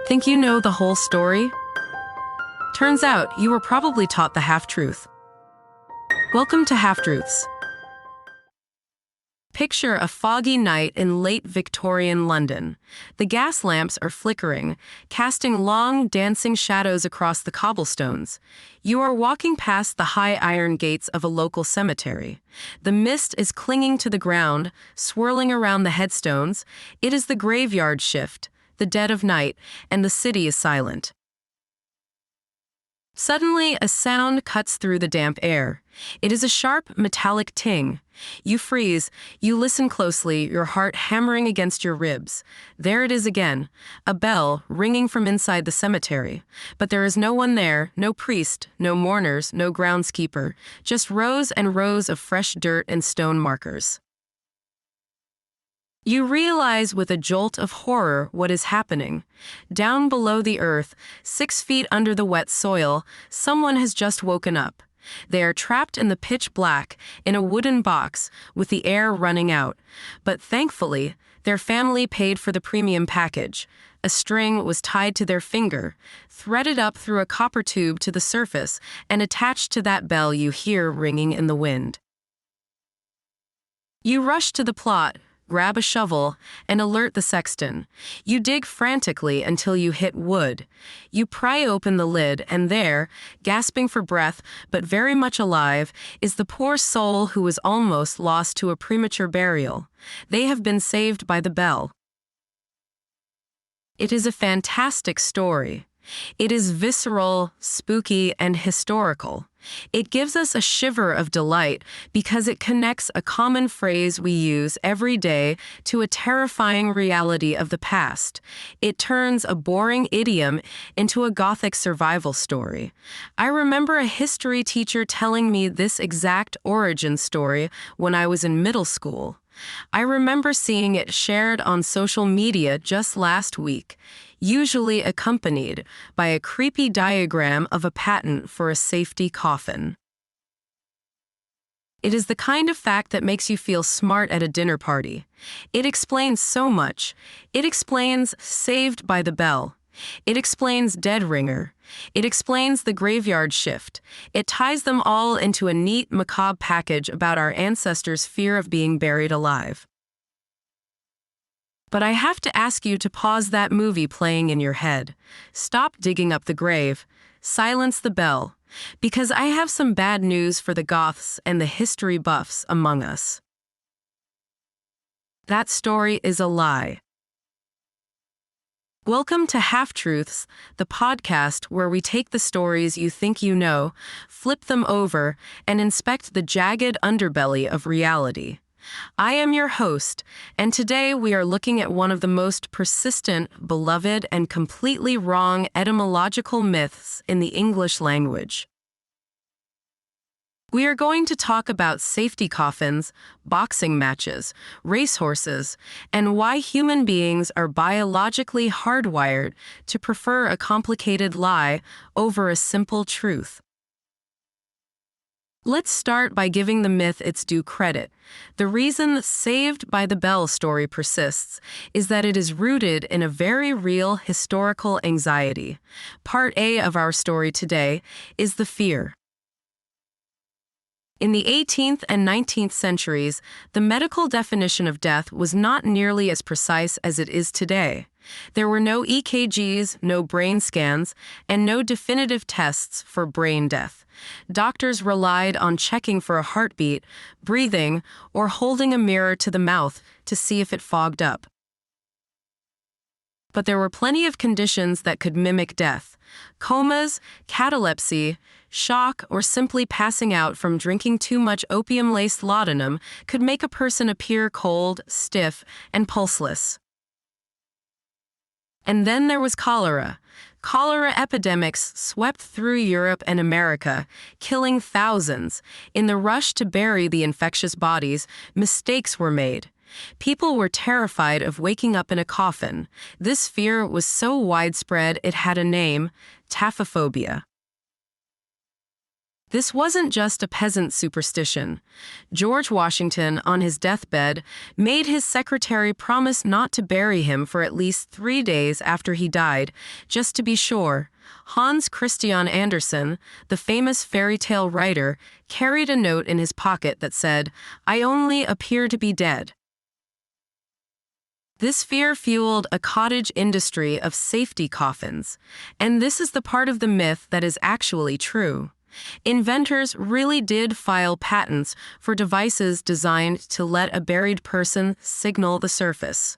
Think you know the whole story? Turns out you were probably taught the half-truth. Welcome to Half-Truths. Picture a foggy night in late Victorian London. The gas lamps are flickering, casting long, dancing shadows across the cobblestones. You are walking past the high iron gates of a local cemetery. The mist is clinging to the ground, swirling around the headstones. It is the graveyard shift, the dead of night, and the city is silent. Suddenly, a sound cuts through the damp air. It is a sharp, metallic ting. You freeze, you listen closely, your heart hammering against your ribs. There it is again, a bell ringing from inside the cemetery. But there is no one there, no priest, no mourners, no groundskeeper, just rows and rows of fresh dirt and stone markers. You realize with a jolt of horror what is happening. Down below the earth, 6 feet under the wet soil, someone has just woken up. They are trapped in the pitch black, in a wooden box, with the air running out. But thankfully, their family paid for the premium package. A string was tied to their finger, threaded up through a copper tube to the surface, and attached to that bell you hear ringing in the wind. You rush to the plot, grab a shovel, and alert the sexton. You dig frantically until you hit wood. You pry open the lid, and there, gasping for breath but very much alive, is the poor soul who was almost lost to a premature burial. They have been saved by the bell. It is a fantastic story. It is visceral, spooky, and historical. It gives us a shiver of delight because it connects a common phrase we use every day to a terrifying reality of the past. It turns a boring idiom into a gothic survival story. I remember a history teacher telling me this exact origin story when I was in middle school. I remember seeing it shared on social media just last week, usually accompanied by a creepy diagram of a patent for a safety coffin. It is the kind of fact that makes you feel smart at a dinner party. It explains so much. It explains Saved by the Bell. It explains Dead Ringer. It explains the graveyard shift. It ties them all into a neat, macabre package about our ancestors' fear of being buried alive. But I have to ask you to pause that movie playing in your head. Stop digging up the grave. Silence the bell. Because I have some bad news for the goths and the history buffs among us. That story is a lie. Welcome to Half-Truths, the podcast where we take the stories you think you know, flip them over, and inspect the jagged underbelly of reality. I am your host, and today we are looking at one of the most persistent, beloved, and completely wrong etymological myths in the English language. We are going to talk about safety coffins, boxing matches, racehorses, and why human beings are biologically hardwired to prefer a complicated lie over a simple truth. Let's start by giving the myth its due credit. The reason the Saved by the Bell story persists is that it is rooted in a very real historical anxiety. Part A of our story today is the fear. In the 18th and 19th centuries, the medical definition of death was not nearly as precise as it is today. There were no EKGs, no brain scans, and no definitive tests for brain death. Doctors relied on checking for a heartbeat, breathing, or holding a mirror to the mouth to see if it fogged up. But there were plenty of conditions that could mimic death. Comas, catalepsy, shock, or simply passing out from drinking too much opium-laced laudanum could make a person appear cold, stiff, and pulseless. And then there was cholera. Cholera epidemics swept through Europe and America, killing thousands. In the rush to bury the infectious bodies, mistakes were made. People were terrified of waking up in a coffin. This fear was so widespread it had a name: taphophobia. This wasn't just a peasant superstition. George Washington, on his deathbed, made his secretary promise not to bury him for at least 3 days after he died, just to be sure. Hans Christian Andersen, the famous fairy tale writer, carried a note in his pocket that said, "I only appear to be dead." This fear fueled a cottage industry of safety coffins, and this is the part of the myth that is actually true. Inventors really did file patents for devices designed to let a buried person signal the surface.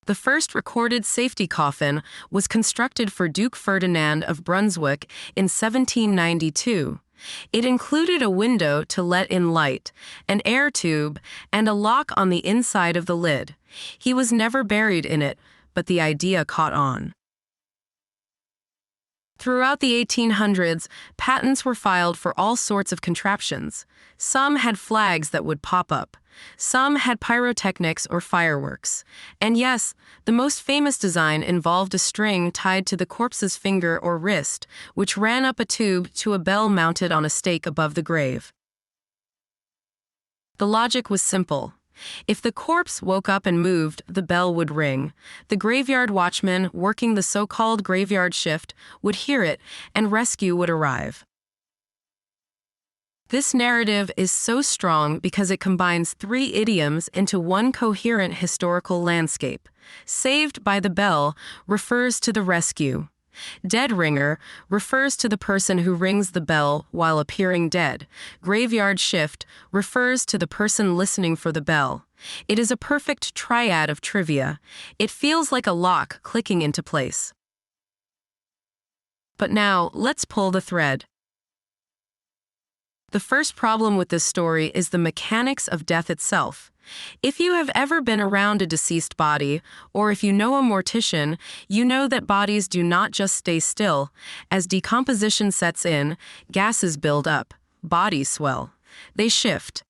The first recorded safety coffin was constructed for Duke Ferdinand of Brunswick in 1792. It included a window to let in light, an air tube, and a lock on the inside of the lid. He was never buried in it, but the idea caught on. Throughout the 1800s, patents were filed for all sorts of contraptions. Some had flags that would pop up. Some had pyrotechnics or fireworks. And yes, the most famous design involved a string tied to the corpse's finger or wrist, which ran up a tube to a bell mounted on a stake above the grave. The logic was simple. If the corpse woke up and moved, the bell would ring. The graveyard watchman, working the so-called graveyard shift, would hear it, and rescue would arrive. This narrative is so strong because it combines 3 idioms into one coherent historical landscape. Saved by the bell refers to the rescue. Dead ringer refers to the person who rings the bell while appearing dead. Graveyard shift refers to the person listening for the bell. It is a perfect triad of trivia. It feels like a lock clicking into place. But now, let's pull the thread. The first problem with this story is the mechanics of death itself. If you have ever been around a deceased body, or if you know a mortician, you know that bodies do not just stay still. As decomposition sets in, gases build up, bodies swell. They shift.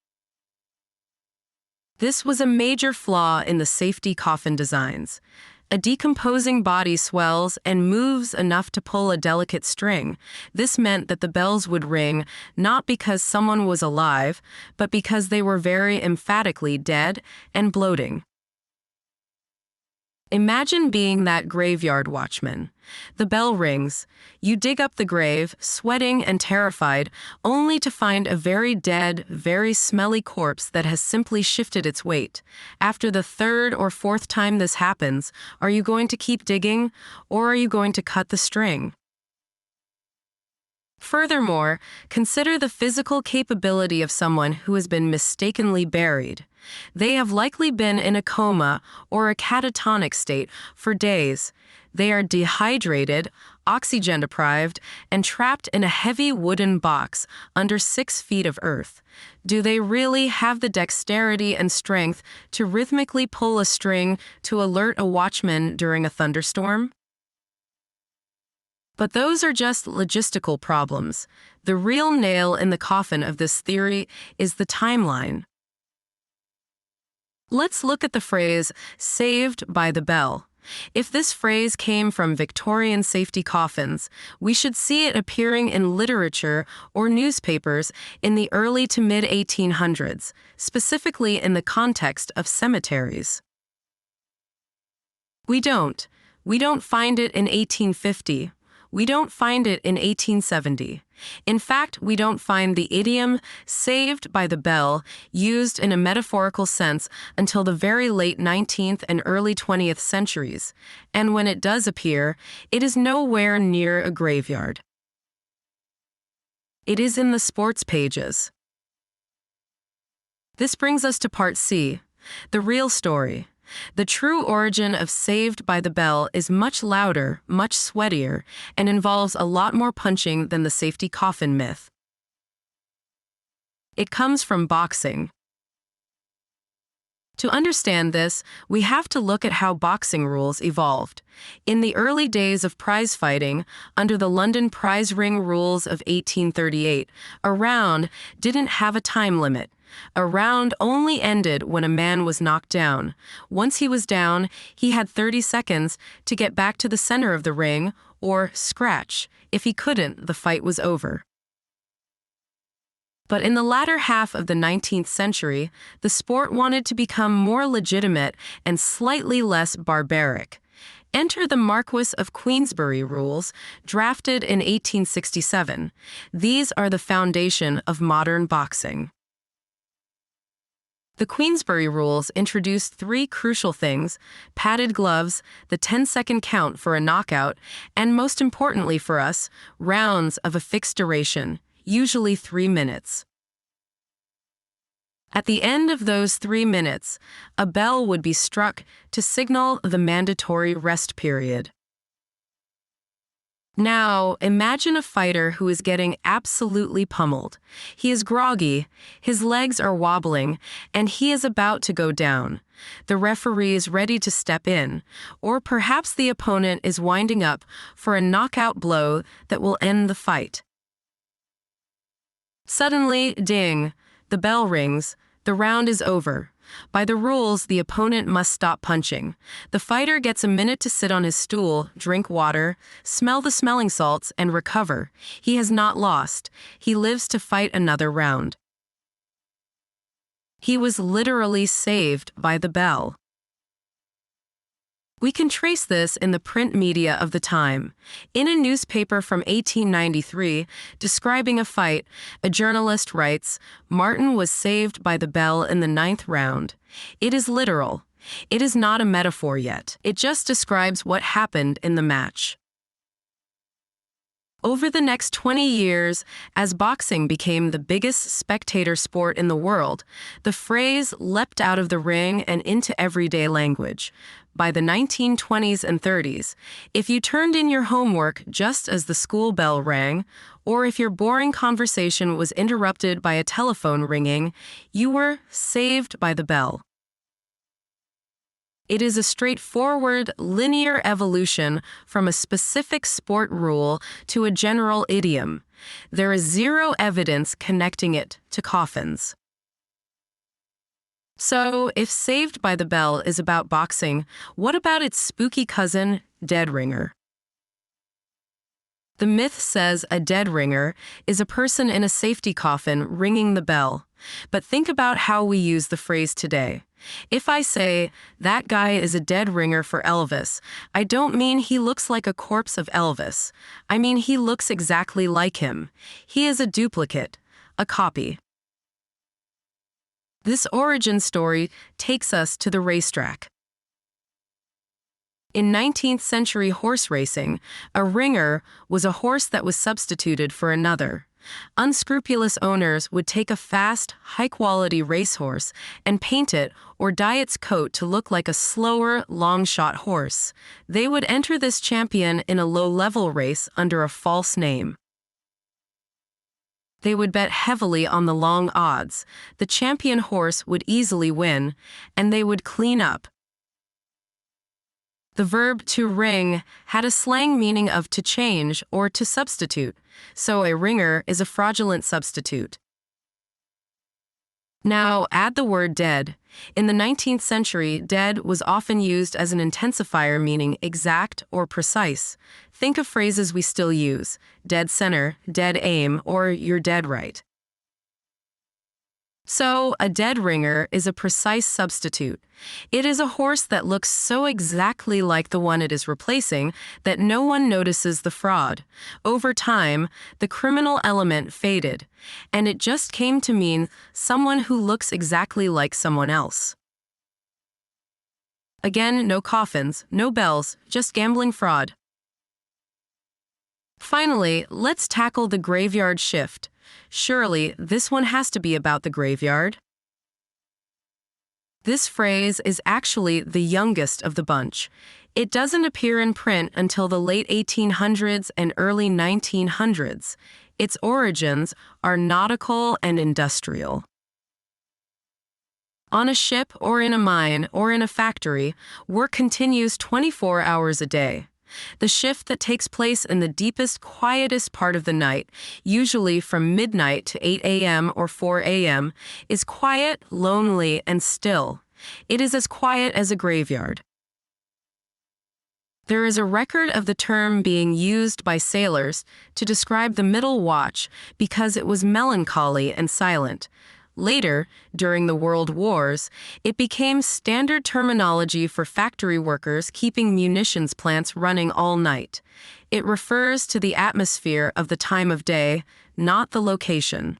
This was a major flaw in the safety coffin designs. A decomposing body swells and moves enough to pull a delicate string. This meant that the bells would ring not because someone was alive, but because they were very emphatically dead and bloating. Imagine being that graveyard watchman. The bell rings. You dig up the grave, sweating and terrified, only to find a very dead, very smelly corpse that has simply shifted its weight. After the 3rd or 4th time this happens, are you going to keep digging, or are you going to cut the string? Furthermore, consider the physical capability of someone who has been mistakenly buried. They have likely been in a coma or a catatonic state for days. They are dehydrated, oxygen-deprived, and trapped in a heavy wooden box under 6 feet of earth. Do they really have the dexterity and strength to rhythmically pull a string to alert a watchman during a thunderstorm? But those are just logistical problems. The real nail in the coffin of this theory is the timeline. Let's look at the phrase, "saved by the bell." If this phrase came from Victorian safety coffins, we should see it appearing in literature or newspapers in the early to mid-1800s, specifically in the context of cemeteries. We don't find it in 1850. We don't find it in 1870. In fact, we don't find the idiom "saved by the bell" used in a metaphorical sense until the very late 19th and early 20th centuries, and when it does appear, it is nowhere near a graveyard. It is in the sports pages. This brings us to part C, the real story. The true origin of "saved by the bell" is much louder, much sweatier, and involves a lot more punching than the safety coffin myth. It comes from boxing. To understand this, we have to look at how boxing rules evolved. In the early days of prize fighting, under the London prize ring rules of 1838, a round didn't have a time limit. A round only ended when a man was knocked down. Once he was down, he had 30 seconds to get back to the center of the ring, or scratch, If he couldn't, the fight was over. But in the latter half of the 19th century, the sport wanted to become more legitimate and slightly less barbaric. Enter the Marquess of Queensberry rules, drafted in 1867. These are the foundation of modern boxing. The Queensberry rules introduced three crucial things: padded gloves, the 10-second count for a knockout, and most importantly for us, rounds of a fixed duration, usually 3 minutes. At the end of those 3 minutes, a bell would be struck to signal the mandatory rest period. Now, imagine a fighter who is getting absolutely pummeled. He is groggy, his legs are wobbling, and he is about to go down. The referee is ready to step in, or perhaps the opponent is winding up for a knockout blow that will end the fight. Suddenly, ding, the bell rings, the round is over. By the rules, the opponent must stop punching. The fighter gets a minute to sit on his stool, drink water, smell the smelling salts, and recover. He has not lost. He lives to fight another round. He was literally saved by the bell. We can trace this in the print media of the time. In a newspaper from 1893 describing a fight, a journalist writes, "Martin was saved by the bell in the 9th round." It is literal. It is not a metaphor yet. It just describes what happened in the match. Over the next 20 years, as boxing became the biggest spectator sport in the world, the phrase leapt out of the ring and into everyday language. By the 1920s and 30s, if you turned in your homework just as the school bell rang, or if your boring conversation was interrupted by a telephone ringing, you were saved by the bell. It is a straightforward, linear evolution from a specific sport rule to a general idiom. There is zero evidence connecting it to coffins. So, if Saved by the Bell is about boxing, what about its spooky cousin, dead ringer? The myth says a dead ringer is a person in a safety coffin ringing the bell. But think about how we use the phrase today. If I say, "That guy is a dead ringer for Elvis," I don't mean he looks like a corpse of Elvis. I mean he looks exactly like him. He is a duplicate, a copy. This origin story takes us to the racetrack. In 19th century horse racing, a ringer was a horse that was substituted for another. Unscrupulous owners would take a fast, high-quality racehorse and paint it or dye its coat to look like a slower, long-shot horse. They would enter this champion in a low-level race under a false name. They would bet heavily on the long odds. The champion horse would easily win, and they would clean up. The verb to ring had a slang meaning of to change or to substitute, so a ringer is a fraudulent substitute. Now, add the word dead. In the 19th century, dead was often used as an intensifier meaning exact or precise. Think of phrases we still use: dead center, dead aim, or you're dead right. So, a dead ringer is a precise substitute. It is a horse that looks so exactly like the one it is replacing that no one notices the fraud. Over time, the criminal element faded, and it just came to mean someone who looks exactly like someone else. Again, no coffins, no bells, just gambling fraud. Finally, let's tackle the graveyard shift. Surely, this one has to be about the graveyard. This phrase is actually the youngest of the bunch. It doesn't appear in print until the late 1800s and early 1900s. Its origins are nautical and industrial. On a ship or in a mine or in a factory, work continues 24 hours a day. The shift that takes place in the deepest, quietest part of the night, usually from midnight to 8 a.m. or 4 a.m., is quiet, lonely, and still. It is as quiet as a graveyard. There is a record of the term being used by sailors to describe the middle watch because it was melancholy and silent. Later, during the World Wars, it became standard terminology for factory workers keeping munitions plants running all night. It refers to the atmosphere of the time of day, not the location.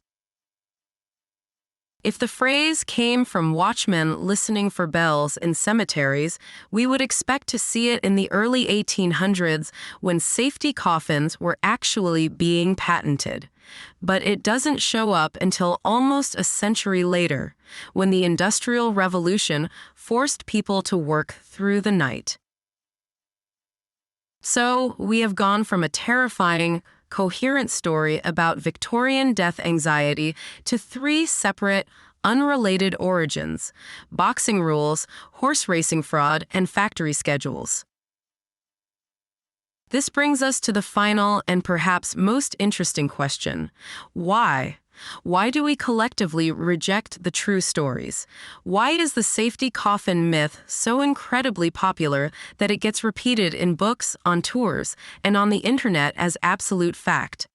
If the phrase came from watchmen listening for bells in cemeteries, we would expect to see it in the early 1800s when safety coffins were actually being patented. But it doesn't show up until almost a century later, when the Industrial Revolution forced people to work through the night. So, we have gone from a terrifying, coherent story about Victorian death anxiety to three separate, unrelated origins: boxing rules, horse racing fraud, and factory schedules. This brings us to the final and perhaps most interesting question: why? Why do we collectively reject the true stories? Why is the safety coffin myth so incredibly popular that it gets repeated in books, on tours, and on the internet as absolute fact?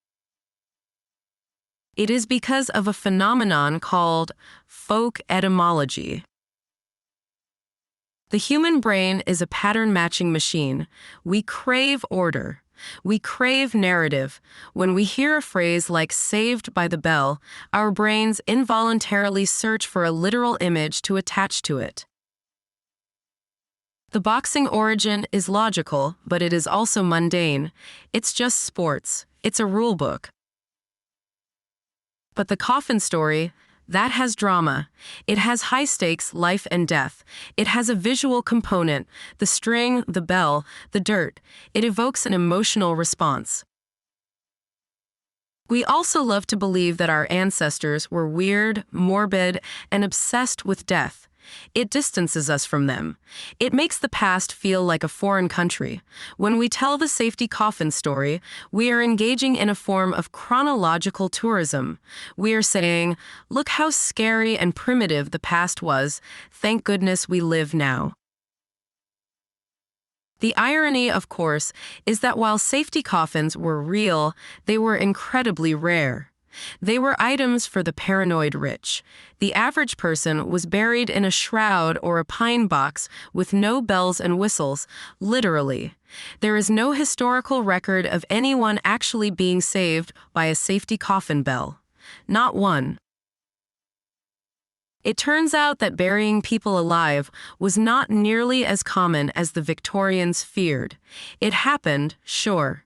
It is because of a phenomenon called folk etymology. The human brain is a pattern-matching machine. We crave order. We crave narrative. When we hear a phrase like "saved by the bell," our brains involuntarily search for a literal image to attach to it. The boxing origin is logical, but it is also mundane. It's just sports. It's a rulebook. But the coffin story, that has drama. It has high stakes, life and death. It has a visual component, the string, the bell, the dirt. It evokes an emotional response. We also love to believe that our ancestors were weird, morbid, and obsessed with death. It distances us from them. It makes the past feel like a foreign country. When we tell the safety coffin story, we are engaging in a form of chronological tourism. We are saying, look how scary and primitive the past was. Thank goodness we live now. The irony, of course, is that while safety coffins were real, they were incredibly rare. They were items for the paranoid rich. The average person was buried in a shroud or a pine box with no bells and whistles, literally. There is no historical record of anyone actually being saved by a safety coffin bell. Not one. It turns out that burying people alive was not nearly as common as the Victorians feared. It happened, sure,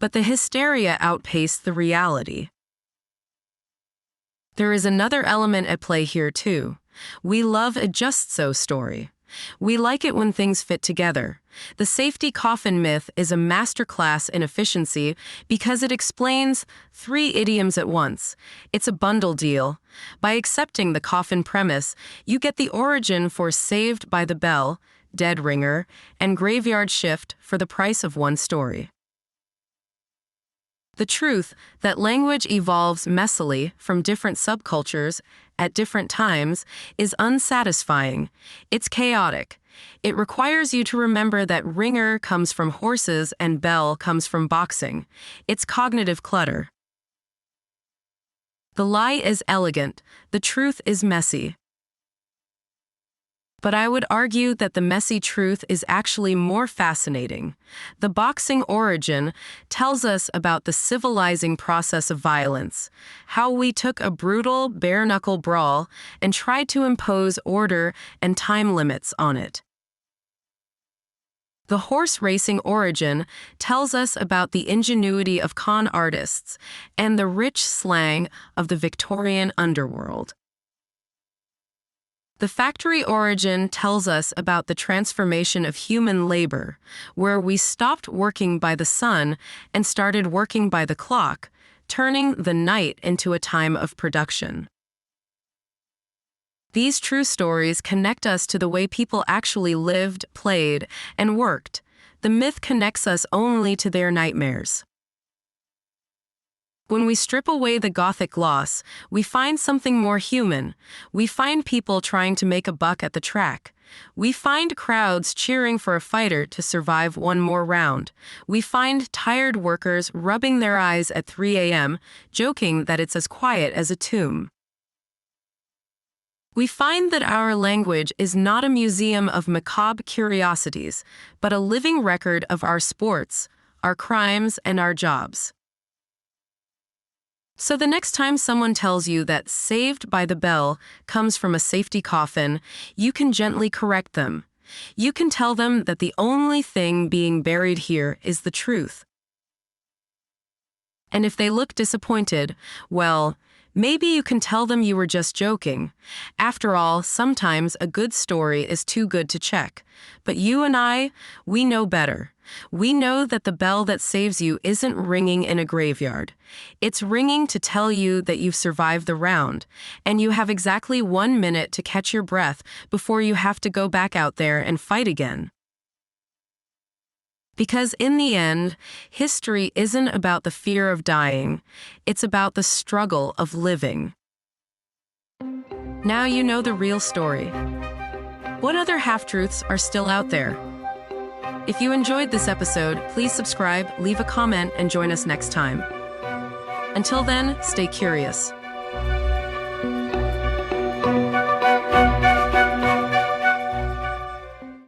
but the hysteria outpaced the reality. There is another element at play here, too. We love a just-so story. We like it when things fit together. The safety coffin myth is a masterclass in efficiency because it explains three idioms at once. It's a bundle deal. By accepting the coffin premise, you get the origin for saved by the bell, dead ringer, and graveyard shift for the price of one story. The truth that language evolves messily from different subcultures at different times is unsatisfying. It's chaotic. It requires you to remember that ringer comes from horses and bell comes from boxing. It's cognitive clutter. The lie is elegant. The truth is messy. But I would argue that the messy truth is actually more fascinating. The boxing origin tells us about the civilizing process of violence, how we took a brutal, bare-knuckle brawl and tried to impose order and time limits on it. The horse racing origin tells us about the ingenuity of con artists and the rich slang of the Victorian underworld. The factory origin tells us about the transformation of human labor, where we stopped working by the sun and started working by the clock, turning the night into a time of production. These true stories connect us to the way people actually lived, played, and worked. The myth connects us only to their nightmares. When we strip away the gothic gloss, we find something more human. We find people trying to make a buck at the track. We find crowds cheering for a fighter to survive one more round. We find tired workers rubbing their eyes at 3 a.m., joking that it's as quiet as a tomb. We find that our language is not a museum of macabre curiosities, but a living record of our sports, our crimes, and our jobs. So the next time someone tells you that "Saved by the Bell" comes from a safety coffin, you can gently correct them. You can tell them that the only thing being buried here is the truth. And if they look disappointed, well, maybe you can tell them you were just joking. After all, sometimes a good story is too good to check. But you and I, we know better. We know that the bell that saves you isn't ringing in a graveyard. It's ringing to tell you that you've survived the round, and you have exactly 1 minute to catch your breath before you have to go back out there and fight again. Because in the end, history isn't about the fear of dying, it's about the struggle of living. Now you know the real story. What other half-truths are still out there? If you enjoyed this episode, please subscribe, leave a comment, and join us next time. Until then, stay curious.